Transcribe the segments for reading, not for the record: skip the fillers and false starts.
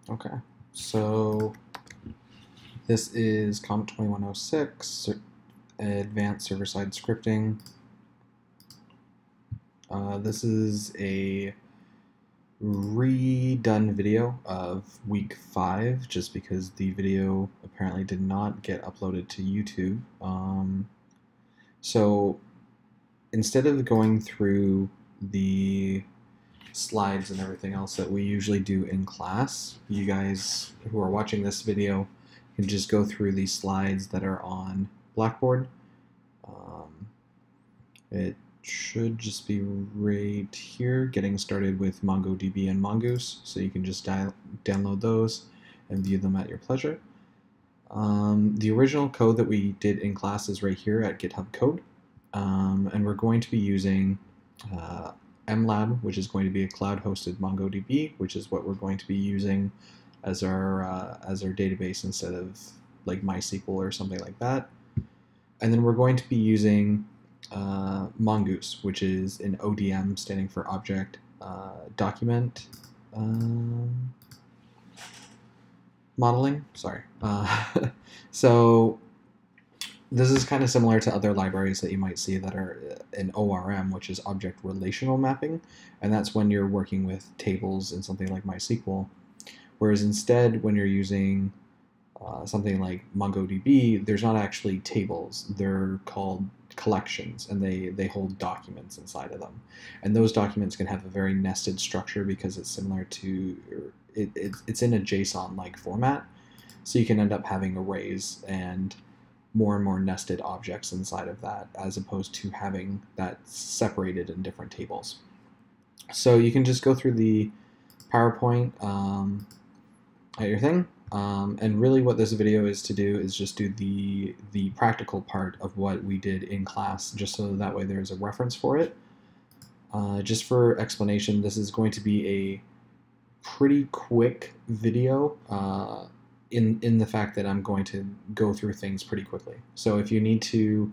Okay, so this is COMP2106, Advanced Server-Side Scripting. This is a redone video of week 5, just because the video apparently did not get uploaded to YouTube. So instead of going through the slides and everything else that we usually do in class, you guys who are watching this video can just go through these slides that are on Blackboard. It should just be right here, getting started with mongoddb and mongoose, so you can just download those and view them at your pleasure. The original code that we did in class is right here at GitHub Code, and we're going to be using MLab, which is going to be a cloud-hosted MongoDB, which is what we're going to be using as our database instead of like MySQL or something like that. And then we're going to be using mongoose, which is an ODM standing for Object Document Modeling. Sorry. So this is kind of similar to other libraries that you might see that are in ORM, which is Object Relational Mapping, and that's when you're working with tables in something like MySQL. Whereas instead, when you're using something like MongoDB, there's not actually tables. They're called collections, and they hold documents inside of them. And those documents can have a very nested structure because it's similar to, it's in a JSON-like format. So you can end up having arrays and more nested objects inside of that, as opposed to having that separated in different tables. So you can just go through the PowerPoint at your thing. And really what this video is to do is just do the practical part of what we did in class, just so that way there's a reference for it. Just for explanation, this is going to be a pretty quick video in the fact that I'm going to go through things pretty quickly. So if you need to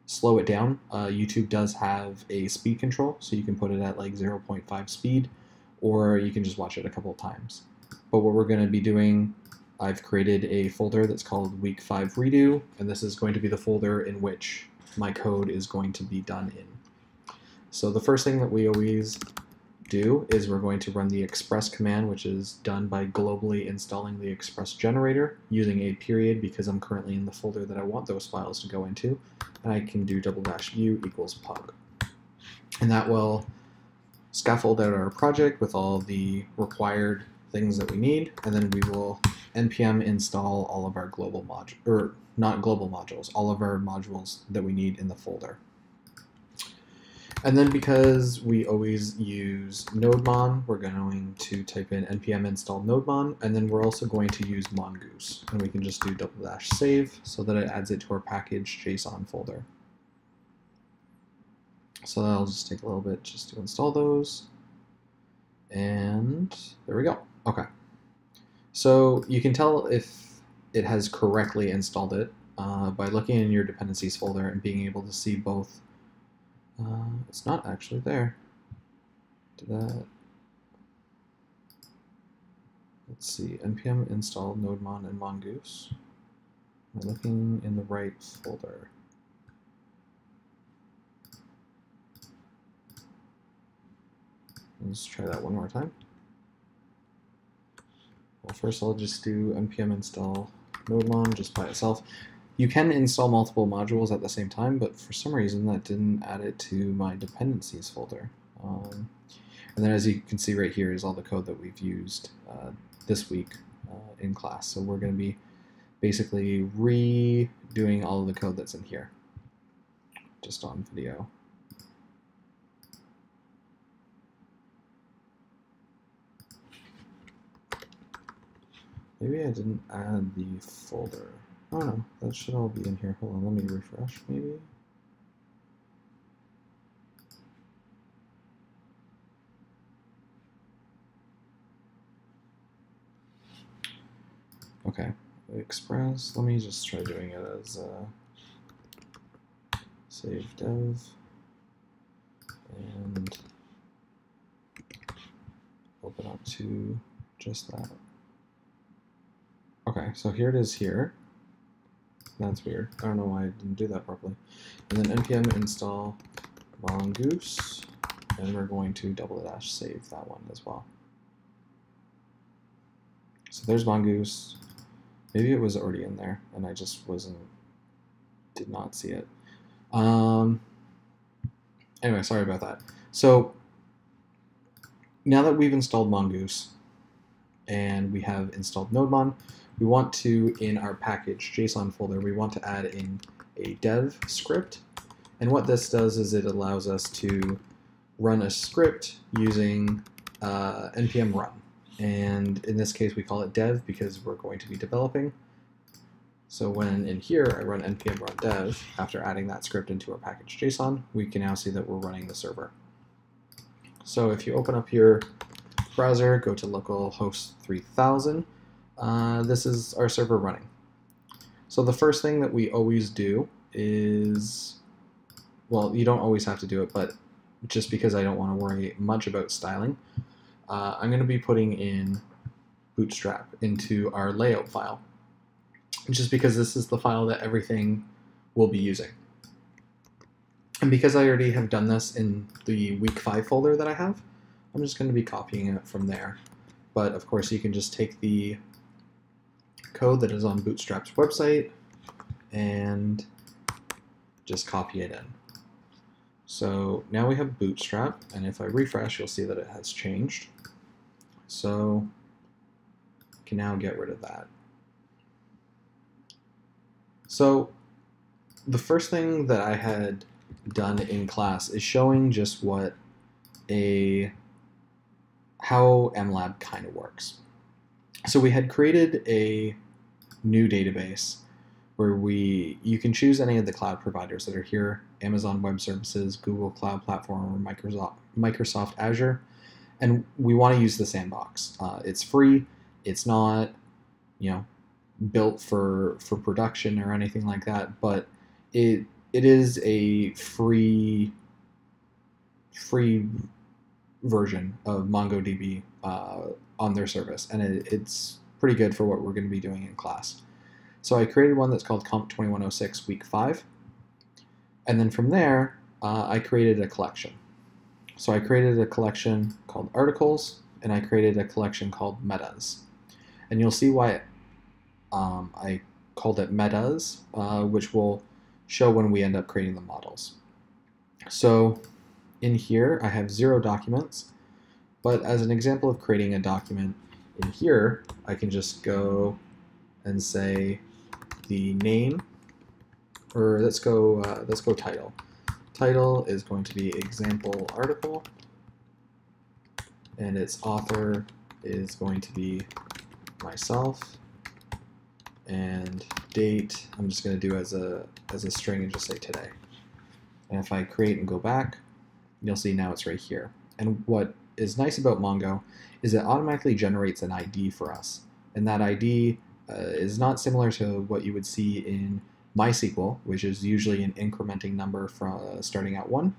slow it down, YouTube does have a speed control, so you can put it at like 0.5 speed, or you can just watch it a couple of times. But what we're going to be doing, I've created a folder that's called Week 5 Redo, and this is going to be the folder in which my code is going to be done in. So the first thing that we always do is we're going to run the express command, which is done by globally installing the express generator using a period, because I'm currently in the folder that I want those files to go into, and I can do /view equals pug. And that will scaffold out our project with all the required things that we need, and then we will npm install all of our global modules, or not global modules, all of our modules that we need in the folder. And then because we always use nodemon, we're going to type in npm install nodemon, and then we're also going to use mongoose, and we can just do /save so that it adds it to our package JSON folder. So that'll just take a little bit just to install those. And there we go. Okay. So you can tell if it has correctly installed it by looking in your dependencies folder and being able to see both. It's not actually there. Did that? Let's see. npm install nodemon and mongoose. Am I looking in the right folder? Let's try that one more time. Well, first I'll just do npm install nodemon just by itself. You can install multiple modules at the same time, but for some reason that didn't add it to my dependencies folder. And then as you can see right here is all the code that we've used this week in class. So we're going to be basically redoing all of the code that's in here, just on video. Maybe I didn't add the folder. Oh no, that should all be in here. Hold on, let me refresh maybe. Okay, express, let me just try doing it as save dev and open up to just that. Okay, so here it is here. That's weird. I don't know why I didn't do that properly. And then npm install mongoose, and we're going to -- save that one as well. So there's mongoose. Maybe it was already in there, and I just did not see it. Anyway, sorry about that. So now that we've installed mongoose and we have installed nodemon, we want to, in our package JSON folder, we want to add in a dev script. And what this does is it allows us to run a script using npm run. And in this case, we call it dev because we're going to be developing. So when in here I run npm run dev, after adding that script into our package JSON, we can now see that we're running the server. So if you open up your browser, go to localhost 3000, this is our server running. So the first thing that we always do is, well, you don't always have to do it, but just because I don't want to worry much about styling, I'm going to be putting in Bootstrap into our layout file, just because this is the file that everything will be using. And because I already have done this in the week 5 folder that I have, I'm just going to be copying it from there. But of course, you can just take the code that is on Bootstrap's website and just copy it in. So now we have Bootstrap, and if I refresh, you'll see that it has changed. So I can now get rid of that. So the first thing that I had done in class is showing just how MLab kind of works. So we had created a new database where you can choose any of the cloud providers that are here: Amazon Web Services, Google Cloud Platform, or Microsoft Azure, and we want to use the sandbox. It's free. It's not, built for production or anything like that, but it is a free version of MongoDB on their service, and it's pretty good for what we're going to be doing in class. So I created one that's called COMP2106 week 5, and then from there I created a collection. So I created a collection called articles, and I created a collection called metas, and you'll see why I called it metas, which will show when we end up creating the models. So in here I have 0 documents, but as an example of creating a document in here, I can just go and say the name, or let's go title. Title is going to be example article, and its author is going to be myself, and date I'm just going to do as a string and just say today. And if I create and go back, you'll see now it's right here. And what is nice about Mongo is it automatically generates an ID for us, and that ID is not similar to what you would see in MySQL, which is usually an incrementing number from starting at 1.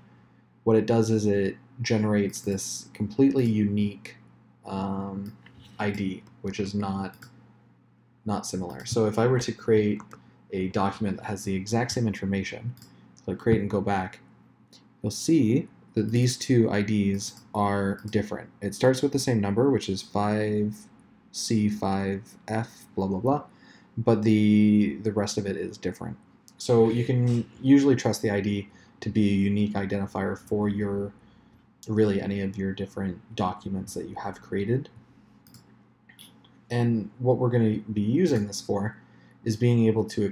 What it does is it generates this completely unique ID, which is not similar. So if I were to create a document that has the exact same information, so I create and go back, you'll see that these two IDs are different. It starts with the same number, which is 5C5F, blah, blah, blah, but the rest of it is different. So you can usually trust the ID to be a unique identifier for really any of your different documents that you have created. And what we're going to be using this for is being able to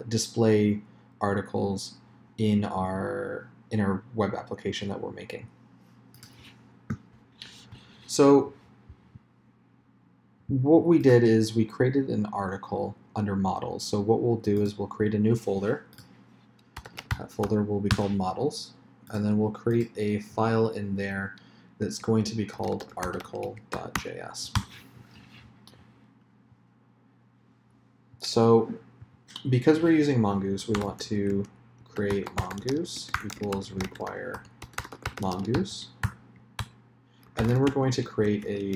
display articles in our web application that we're making. So what we did is we created an article under models. So what we'll do is we'll create a new folder. That folder will be called models, and then we'll create a file in there that's going to be called article.js. So because we're using Mongoose, we want to create mongoose equals require mongoose, and then we're going to create a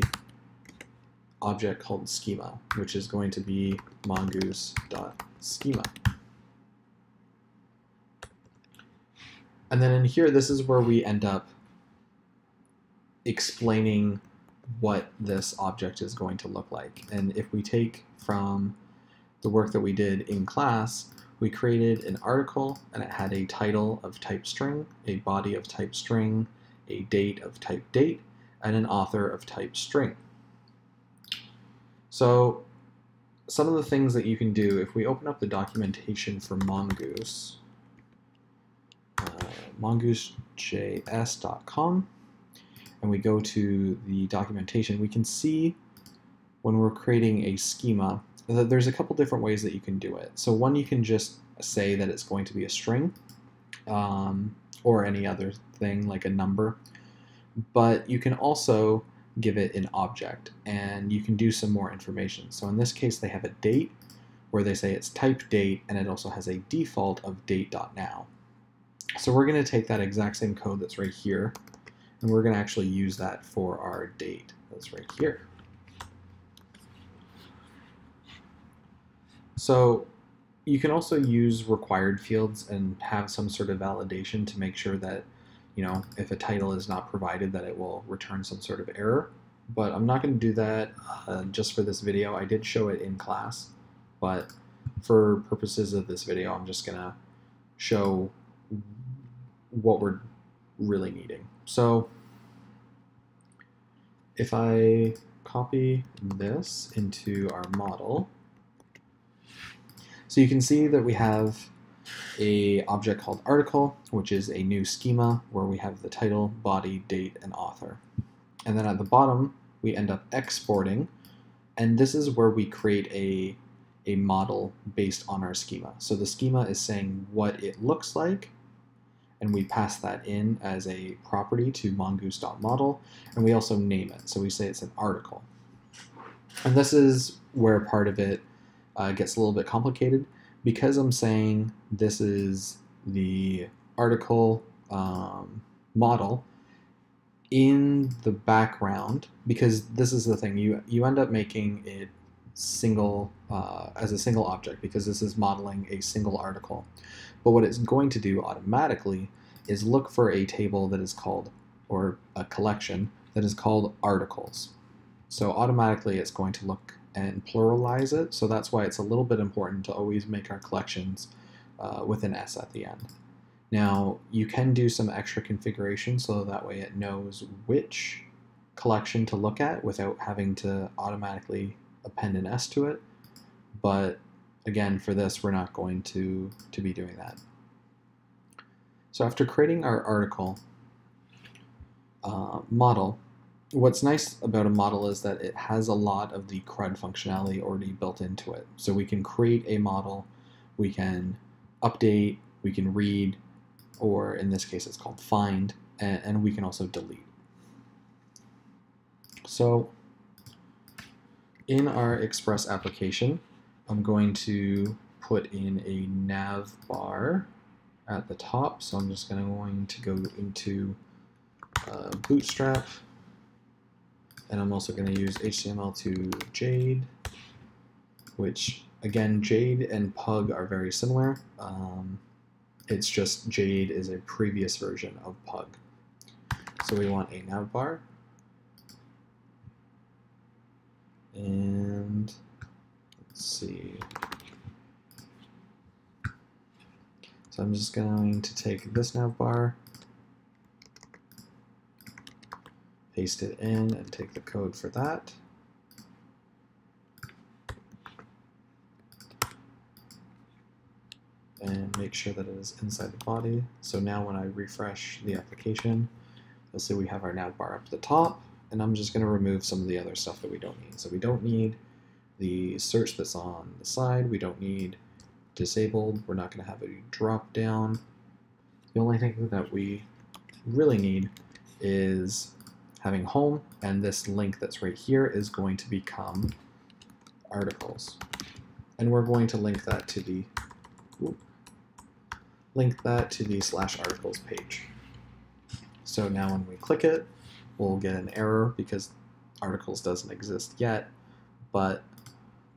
object called schema, which is going to be mongoose.schema. And then in here, this is where we end up explaining what this object is going to look like. And if we take from the work that we did in class, we created an article and it had a title of type string, a body of type string, a date of type date, and an author of type string. So some of the things that you can do, if we open up the documentation for Mongoose, mongoosejs.com, and we go to the documentation, we can see when we're creating a schema that there's a couple different ways that you can do it. So one, you can just say that it's going to be a string or any other thing like a number, but you can also give it an object and you can do some more information. So in this case, they have a date where they say it's type date, and it also has a default of date.now. So we're going to take that exact same code that's right here, and we're going to actually use that for our date that's right here. So you can also use required fields and have some sort of validation to make sure that, you know, if a title is not provided, that it will return some sort of error. But I'm not going to do that just for this video. I did show it in class, but for purposes of this video, I'm just going to show what we're really needing. So if I copy this into our model, so you can see that we have an object called article, which is a new schema where we have the title, body, date, and author. And then at the bottom, we end up exporting, and this is where we create a model based on our schema. So the schema is saying what it looks like, and we pass that in as a property to mongoose.model, and we also name it. So we say it's an article. And this is where part of it gets a little bit complicated, because I'm saying this is the article model. In the background, because this is the thing, you end up making it single as a single object, because this is modeling a single article. But what it's going to do automatically is look for a table that is called, or a collection that is called articles. So automatically it's going to look and pluralize it. So that's why it's a little bit important to always make our collections with an S at the end. Now, you can do some extra configuration so that way it knows which collection to look at without having to automatically append an S to it. But again, for this, we're not going to be doing that. So after creating our article model, what's nice about a model is that it has a lot of the CRUD functionality already built into it. So we can create a model, we can update, we can read, or in this case it's called find, and we can also delete. So in our Express application, I'm going to put in a nav bar at the top. So I'm just going to go into Bootstrap, and I'm also going to use HTML2 Jade, which again, Jade and Pug are very similar. It's just Jade is a previous version of Pug. So we want a navbar. And let's see. So I'm just going to take this navbar, paste it in, and take the code for that. And make sure that it is inside the body. So now when I refresh the application, you'll see we have our navbar up at the top, and I'm just going to remove some of the other stuff that we don't need. So we don't need the search that's on the side. We don't need disabled. We're not going to have a drop down. The only thing that we really need is having home, and this link that's right here is going to become articles. And we're going to link that to the /articles page. So now when we click it, we'll get an error because articles doesn't exist yet, but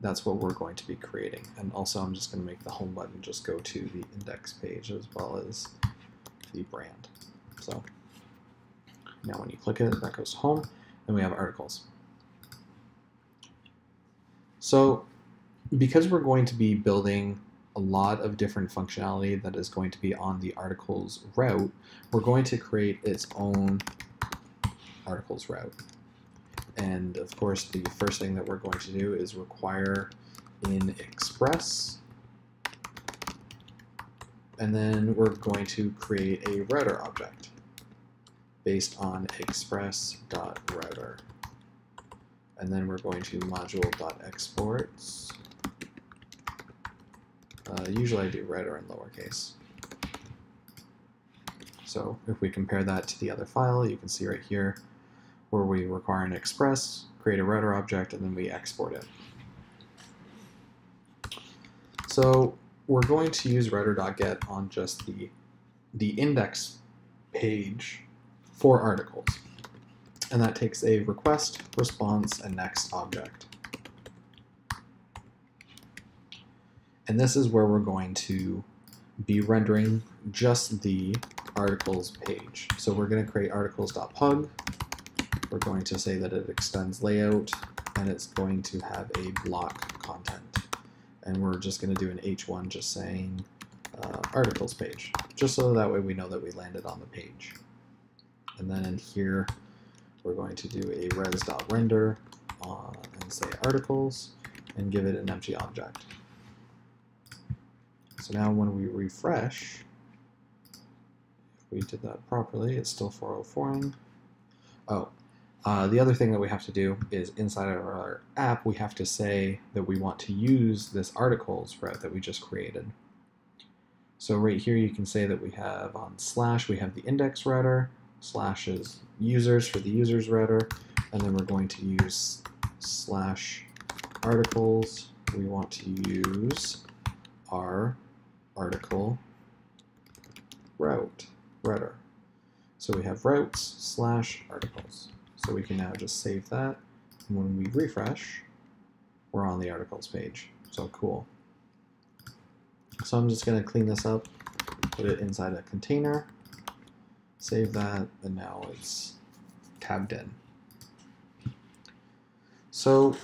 that's what we're going to be creating. And also I'm just going to make the home button just go to the index page as well as the brand. So now when you click it, that goes to home, and we have articles. So because we're going to be building a lot of different functionality that is going to be on the articles route, we're going to create its own articles route. And of course, the first thing that we're going to do is require in express, and then we're going to create a router object based on express.router. And then we're going to module.exports. Usually I do router in lowercase. So if we compare that to the other file, you can see right here where we require an express, create a router object, and then we export it. So we're going to use router.get on just the index page for articles. And that takes a request, response, and next object. And this is where we're going to be rendering just the articles page. So we're going to create articles.pug. We're going to say that it extends layout, and it's going to have a block content. And we're just going to do an h1 just saying articles page, just so that way we know that we landed on the page. And then in here, we're going to do a res.render and say articles and give it an empty object. So now when we refresh, if we did that properly, it's still 404ing. Oh, the other thing that we have to do is inside of our app, we have to say that we want to use this articles route that we just created. So right here you can say that we have on slash, we have the index router, slash is users for the users router, and then we're going to use slash articles. We want to use our article router. So we have routes slash articles. So we can now just save that, and when we refresh, we're on the articles page. So cool. So I'm just going to clean this up, put it inside a container, save that, and now it's tabbed in. So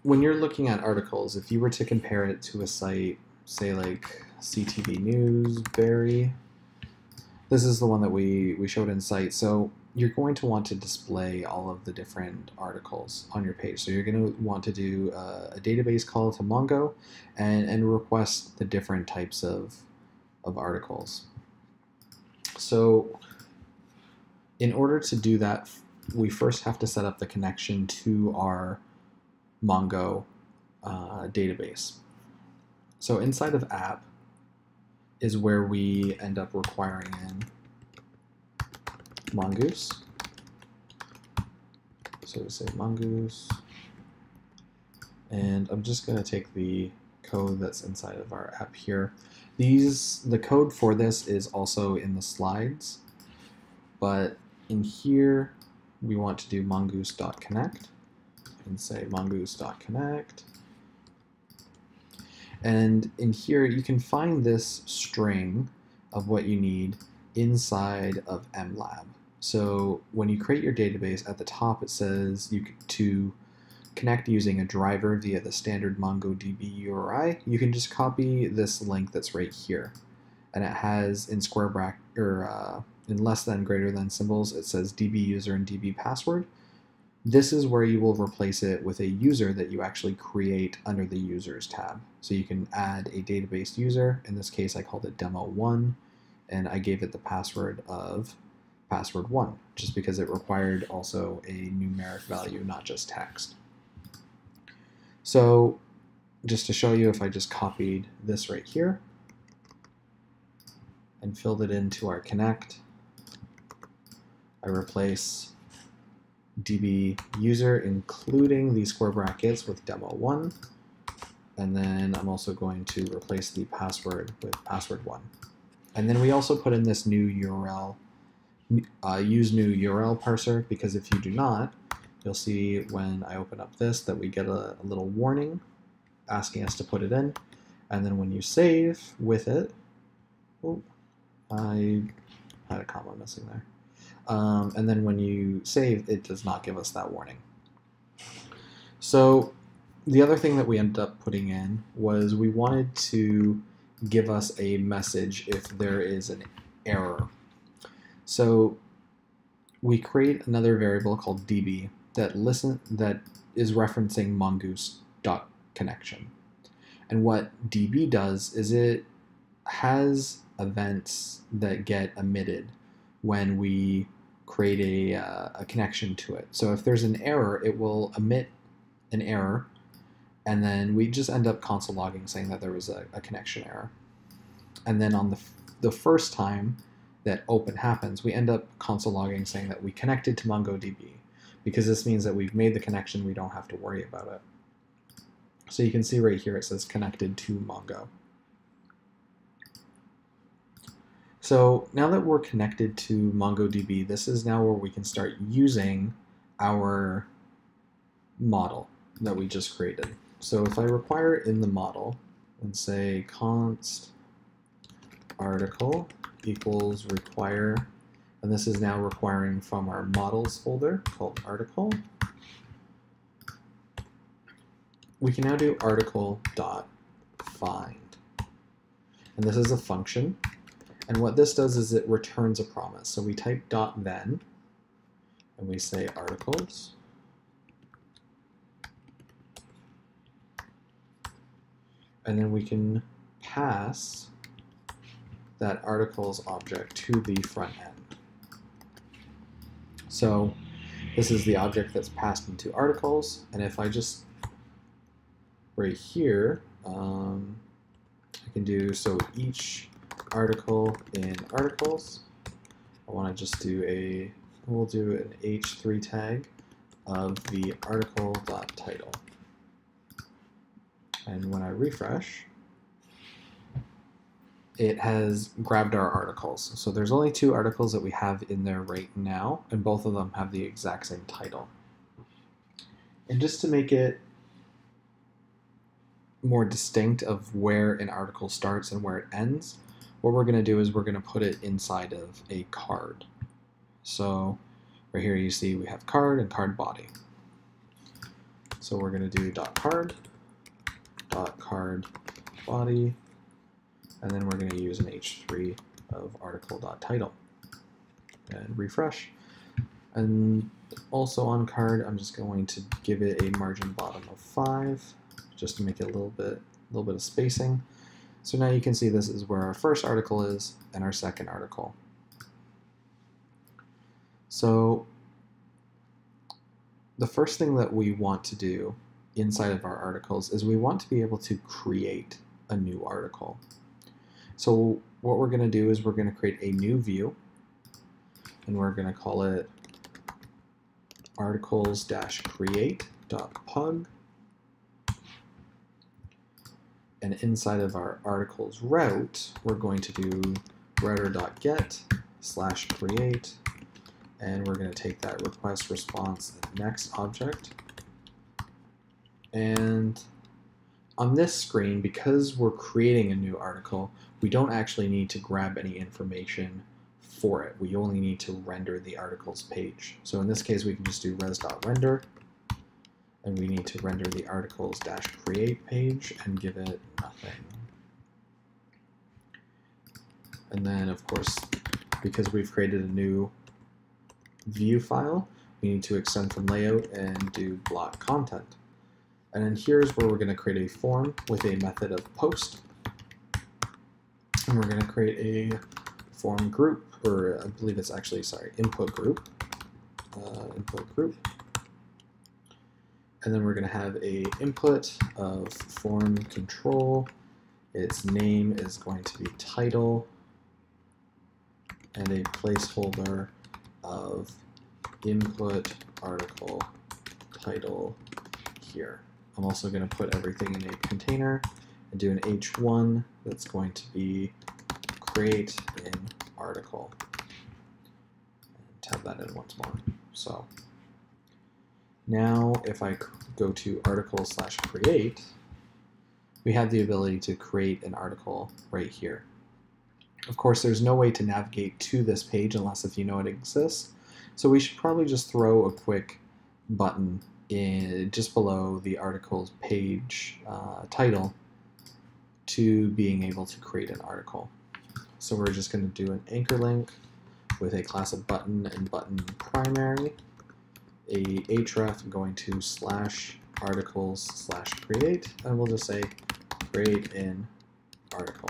when you're looking at articles, if you were to compare it to a site, say like CTV News, Barrie, this is the one that we showed in site. So you're going to want to display all of the different articles on your page. So you're going to want to do a database call to Mongo and request the different types of articles. So in order to do that, we first have to set up the connection to our Mongo database. So inside of app is where we end up requiring in mongoose. So we say mongoose, and I'm just going to take the code that's inside of our app here. The code for this is also in the slides, but in here we want to do mongoose.connect and say mongoose.connect. And in here you can find this string of what you need inside of MLab. So when you create your database, at the top it says to connect using a driver via the standard mongoddb URI. You can just copy this link that's right here, and it has in square bracket or in less than greater than symbols, it says db user and db password. This is where you will replace it with a user that you actually create under the users tab. So you can add a database user. In this case, I called it demo1, and I gave it the password of password1, just because it required also a numeric value, not just text. So just to show you, if I just copied this right here and filled it into our connect, I replace db user including the square brackets with demo1, and then I'm also going to replace the password with password1. And then we also put in this new URL, use new URL parser, because if you do not, you'll see when I open up this that we get a little warning asking us to put it in. And then when you save with it, oh, I had a comma missing there. And then when you save, it does not give us that warning. So the other thing that we ended up putting in was we wanted to give us a message if there is an error. So we create another variable called db that is referencing mongoose.connection. And what db does is it has events that get emitted when we create a connection to it. So if there's an error, it will emit an error, and then we just end up console logging saying that there was a connection error. And then on the first time that open happens, we end up console logging saying that we connected to mongoddb, because this means that we've made the connection, we don't have to worry about it. So you can see right here it says connected to Mongo. So now that we're connected to MongoDB, this is now where we can start using our model that we just created. So if I require in the model and say const article equals require, and this is now requiring from our models folder called article, we can now do article.find. And this is a function. And what this does is it returns a promise. So we type .then, and we say articles. And then we can pass that articles object to the front end. So this is the object that's passed into articles. And if I just, right here, I can do, so each article in articles, I want to just do we'll do an h3 tag of the article.title. And when I refresh, it has grabbed our articles. So there's only 2 articles that we have in there right now, and both of them have the exact same title. And just to make it more distinct of where an article starts and where it ends, what we're going to do is we're going to put it inside of a card. So right here you see we have card and card body. So we're going to do .card body, and then we're going to use an h3 of article.title and refresh. And also on card, I'm just going to give it a margin bottom of 5 just to make it a little bit of spacing. So now you can see this is where our first article is and our second article. So the first thing that we want to do inside of our articles is we want to be able to create a new article. So what we're going to do is we're going to create a new view, and we're going to call it articles-create.pug. And inside of our articles route, we're going to do router.get/create, and we're going to take that request response next object. And on this screen, because we're creating a new article, we don't actually need to grab any information for it. We only need to render the articles page. So in this case, we can just do res.render, and we need to render the articles-create page and give it nothing. And then, of course, because we've created a new view file, we need to extend from layout and do block content. And then here's where we're going to create a form with a method of post. And we're going to create a form group, or I believe it's actually, sorry, input group. And then we're going to have a input of form control. Its name is going to be title, and a placeholder of input article title here. I'm also going to put everything in a container and do an h1 that's going to be create in article. And tab that in once more. So Now, if I go to article/create, we have the ability to create an article right here. Of course, there's no way to navigate to this page unless if you know it exists. So we should probably just throw a quick button just below the article's page title to being able to create an article. So we're just going to do an anchor link with a class of button and button primary, a href going to /articles/create, and we'll just say create in article.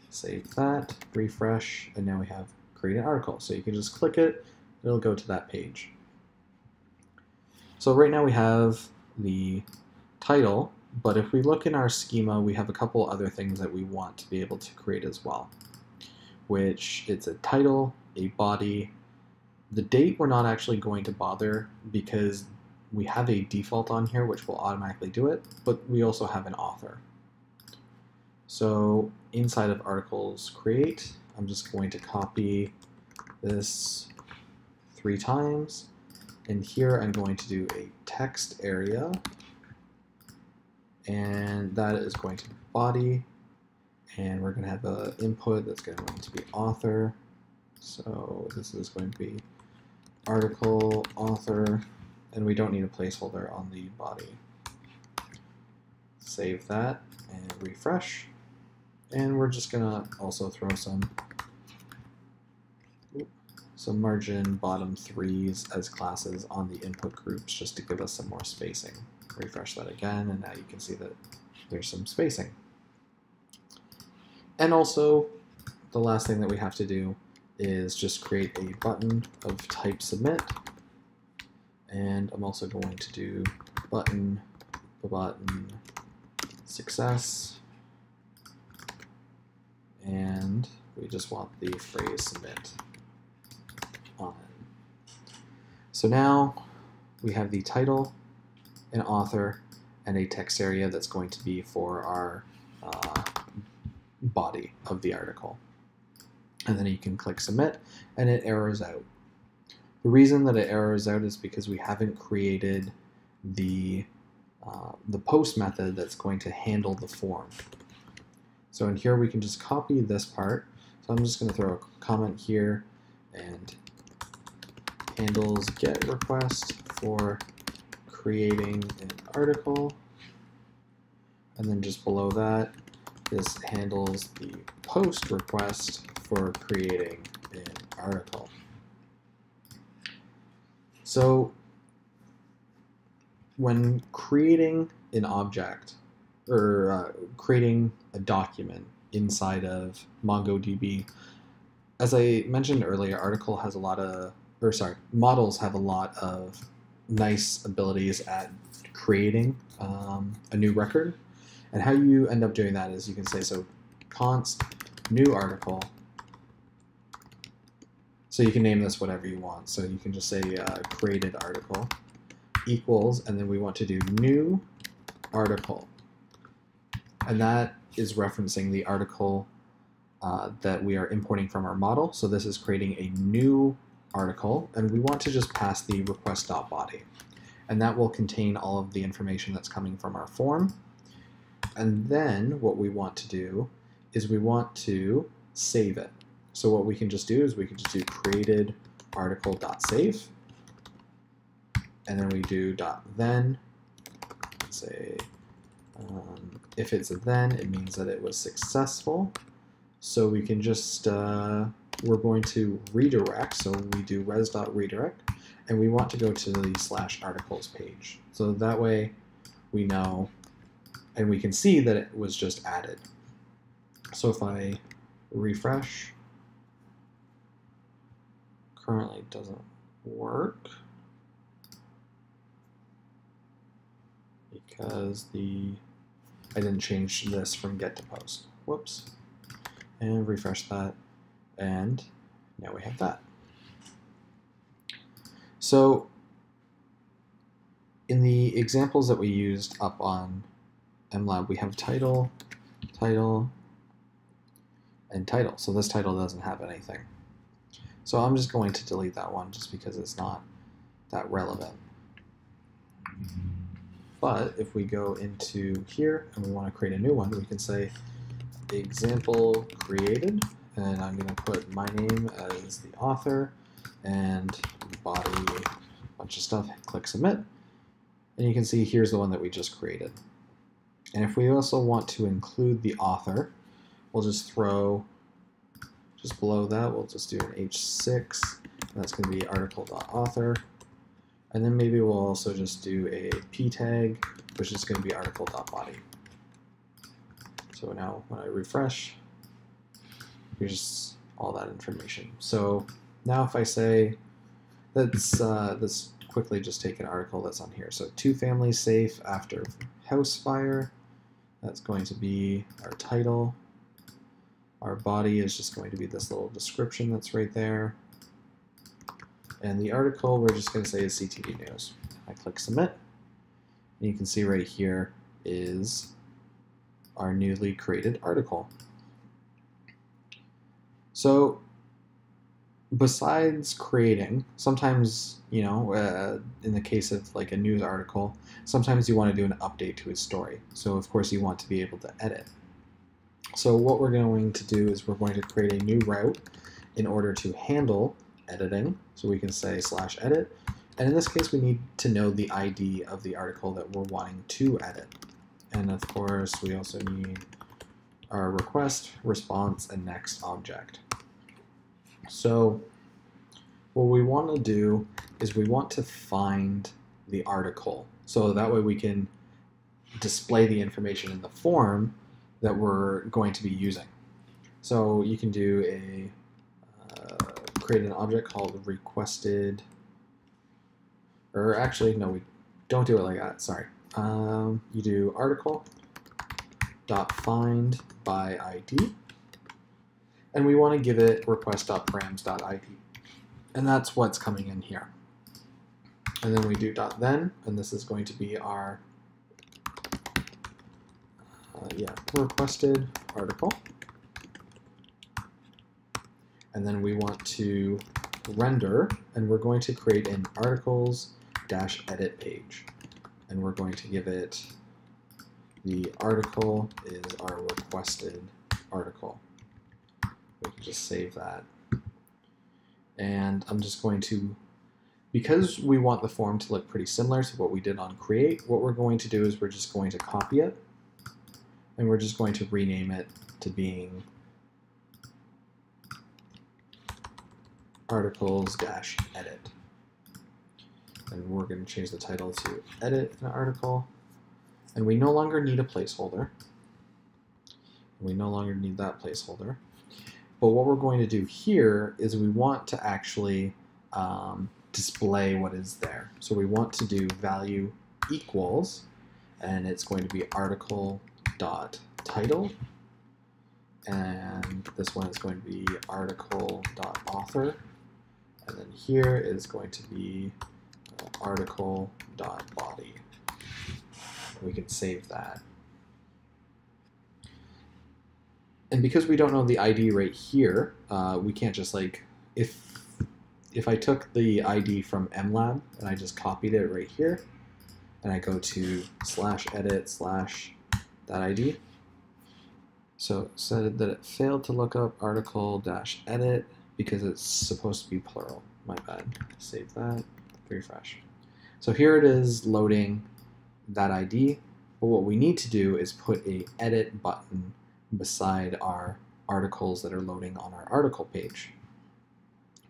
Save that, refresh, and now we have create an article. So you can just click it, it'll go to that page. So right now we have the title, but if we look in our schema, we have a couple other things that we want to be able to create as well, which it's a title, a body. The date we're not actually going to bother because we have a default on here which will automatically do it, but we also have an author. So inside of articles create, I'm just going to copy this 3 times, and here I'm going to do a text area, and that is going to be body, and we're going to have an input that's going to be author. So this is going to be article author, and we don't need a placeholder on the body. Save that and refresh. And we're just gonna also throw some margin bottom 3s as classes on the input groups just to give us some more spacing. Refresh that again, and now you can see that there's some spacing. And also, the last thing that we have to do is just create a button of type submit. And I'm also going to do button success. And we just want the phrase submit on it. So now we have the title, an author, and a text area that's going to be for our body of the article. And then you can click submit, and it errors out. The reason that it errors out is because we haven't created the post method that's going to handle the form. So in here we can just copy this part. So I'm just going to throw a comment here and handles get request for creating an article. And then just below that, this handles the post request for creating an article. So when creating an object, or creating a document inside of MongoDB, as I mentioned earlier, models have a lot of nice abilities at creating a new record. And how you end up doing that is you can say, so const new article. So you can name this whatever you want. So you can just say created article equals, and then we want to do new article. And that is referencing the article that we are importing from our model. So this is creating a new article, and we want to just pass the request.body. And that will contain all of the information that's coming from our form. And then what we want to do is we want to save it. So what we can just do is we can just do created article.save. And then we do .then. Say, if it's a then, it means that it was successful. So we can just, we're going to redirect. So we do res.redirect, and we want to go to the /articles page. So that way we know, and we can see that it was just added. So if I refresh, currently it doesn't work because I didn't change this from get to post. Whoops. And refresh that, and now we have that. So in the examples that we used up on MLab, we have title, title, and title. So this title doesn't have anything. So I'm just going to delete that one just because it's not that relevant. But if we go into here and we want to create a new one, we can say example created, and I'm going to put my name as the author and body, a bunch of stuff, click submit, and you can see here's the one that we just created. And if we also want to include the author, we'll just throw, just below that, we'll just do an H6, and that's going to be article.author. And then maybe we'll also just do a p tag, which is going to be article.body. So now when I refresh, here's all that information. So now if I say, let's quickly just take an article that's on here. So 2 families safe after house fire. That's going to be our title. Our body is just going to be this little description that's right there. And the article we're just going to say is CTV News. I click submit, and you can see right here is our newly created article. So besides creating, sometimes, you know, in the case of like a news article, sometimes you want to do an update to its story. So of course you want to be able to edit. So what we're going to do is we're going to create a new route in order to handle editing. So we can say /edit, and in this case we need to know the ID of the article that we're wanting to edit. And of course we also need our request, response, and next object. So what we want to do is we want to find the article, so that way we can display the information in the form that we're going to be using. So you can do a create an object called requested, or actually no, we don't do it like that, sorry. You do article dot find by ID, and we want to give it request.params.id, and that's what's coming in here. And then we do .then, and this is going to be our requested article. And then we want to render, and we're going to create an articles-edit page. And we're going to give it the article is our requested article. We can just save that. And I'm just going to, because we want the form to look pretty similar to what we did on create, what we're going to do is we're just going to copy it, and we're just going to rename it to being articles-edit. And we're going to change the title to edit an article. And we no longer need a placeholder. We no longer need that placeholder. But what we're going to do here is we want to actually display what is there. So we want to do value equals, and it's going to be article.title. And this one is going to be article.author. And then here is going to be article.body. We can save that. And because we don't know the ID right here, we can't just like, if I took the ID from MLab and I just copied it right here, and I go to /edit /that ID, so it said that it failed to look up article-edit because it's supposed to be plural. My bad. Save that, refresh. So here it is loading that ID, but what we need to do is put a edit button beside our articles that are loading on our article page.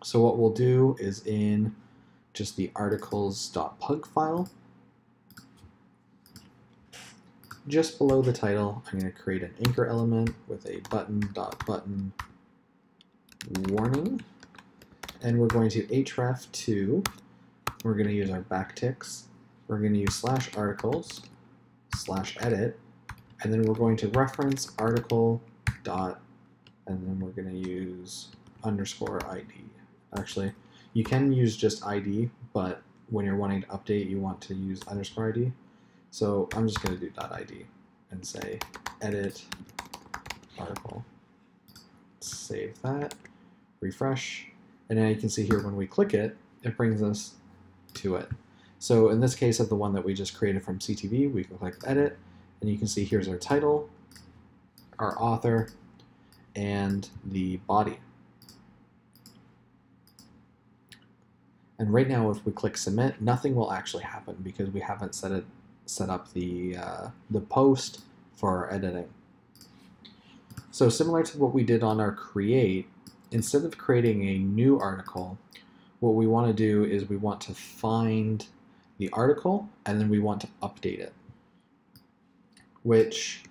So what we'll do is in just the articles.pug file, just below the title, I'm going to create an anchor element with a button.button warning, and we're going to href2, we're going to use our backticks, we're going to use /articles /edit, and then we're going to reference article dot, and then we're going to use _ID. Actually, you can use just ID, but when you're wanting to update, you want to use _ID. So I'm just going to do .id and say edit article. Save that, refresh, and now you can see here when we click it, it brings us to it. So in this case of the one that we just created from CTV, we can click edit, and you can see here's our title, our author, and the body. And right now, if we click submit, nothing will actually happen because we haven't set up the post for our editing. So similar to what we did on our create, instead of creating a new article, what we want to do is we want to find the article and then we want to update it, which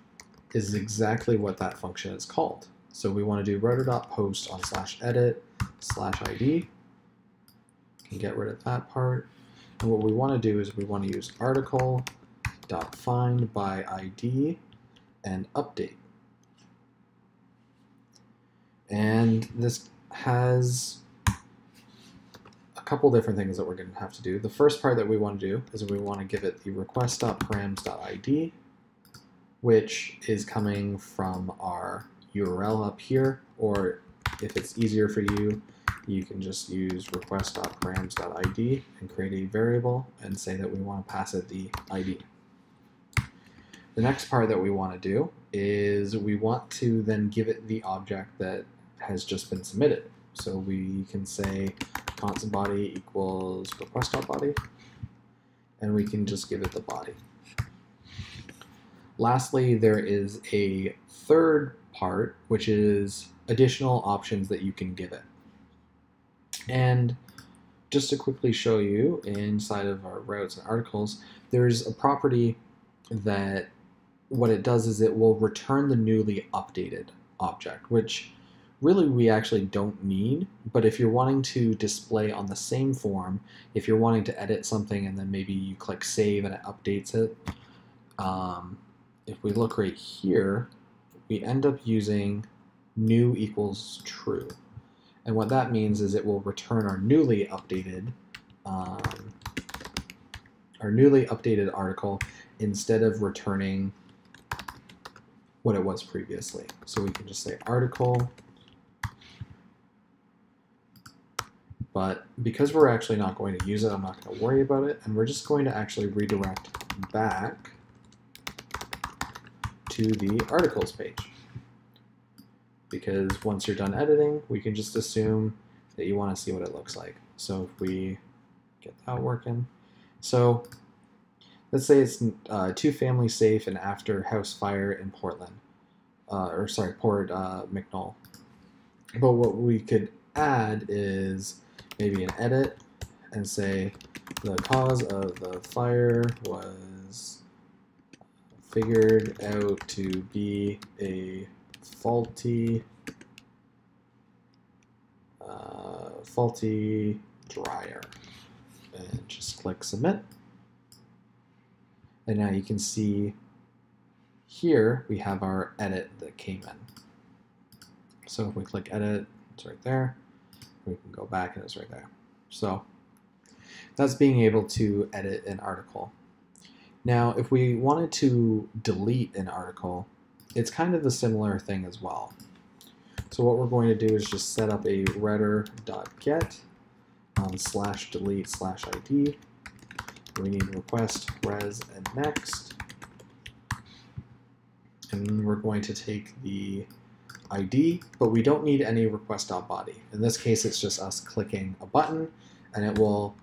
is exactly what that function is called. So we want to do router.post on /edit/id. Can get rid of that part. And what we want to do is we want to use article.find by ID and update. And this has a couple different things that we're going to have to do. The first part that we want to do is we want to give it the request.params.id, which is coming from our URL up here, or if it's easier for you, you can just use request.params.id and create a variable and say that we want to pass it the ID. The next part that we want to do is we want to then give it the object that has just been submitted. So we can say constant body equals request.body, and we can just give it the body. Lastly, there is a third part, which is additional options that you can give it. And just to quickly show you, inside of our routes and articles, there's a property that what it does is it will return the newly updated object, which really we actually don't need, but if you're wanting to display on the same form, if you're wanting to edit something and then maybe you click save and it updates it, if we look right here, we end up using new equals true. And what that means is it will return our newly updated article instead of returning what it was previously. So we can just say article, but because we're actually not going to use it, I'm not going to worry about it, and we're just going to actually redirect back to the articles page. Because once you're done editing, we can just assume that you want to see what it looks like. So if we get that working. So let's say it's 2 family safe and after house fire in Port McNoll. But what we could add is maybe an edit and say the cause of the fire was figured out to be a faulty dryer, and just click submit. And now you can see here we have our edit that came in. So if we click edit, it's right there. We can go back and it's right there. So that's being able to edit an article. Now if we wanted to delete an article, it's kind of the similar thing as well. So what we're going to do is just set up a router.get /delete/id. We need request, res, and next. And we're going to take the ID, but we don't need any request.body. In this case, it's just us clicking a button and it will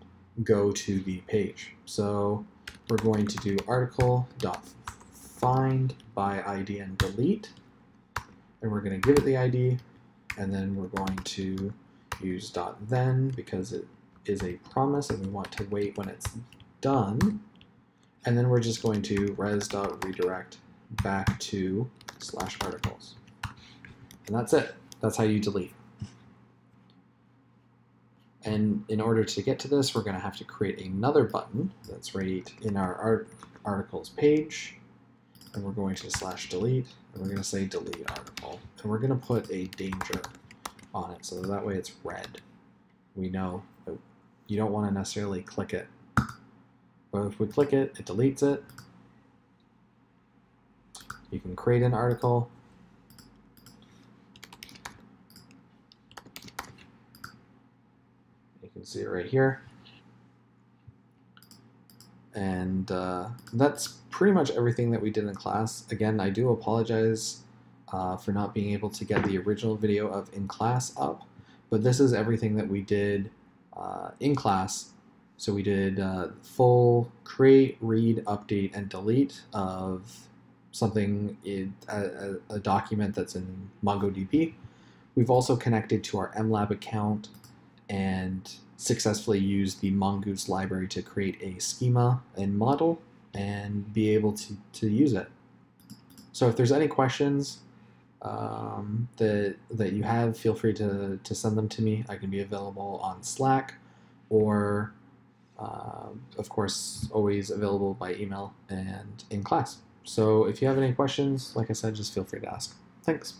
go to the page. So we're going to do article.find by ID and delete. And we're going to give it the ID, and then we're going to use .then because it is a promise and we want to wait when it's done. And then we're just going to res.redirect back to /articles. And that's it. That's how you delete. And in order to get to this, we're going to have to create another button that's right in our articles page. And we're going to /delete, and we're going to say delete article. And we're going to put a danger on it, so that way it's red. We know that you don't want to necessarily click it. But if we click it, it deletes it. You can create an article. You can see it right here. And that's pretty much everything that we did in class. Again, I do apologize for not being able to get the original video of in class up, but this is everything that we did in class. So we did full create, read, update, and delete of something in a document that's in MongoDB. We've also connected to our MLab account and successfully used the mongoose library to create a schema and model and be able to use it. So if there's any questions that you have, feel free to send them to me. I can be available on Slack or, of course, always available by email and in class. So if you have any questions, like I said, just feel free to ask. Thanks.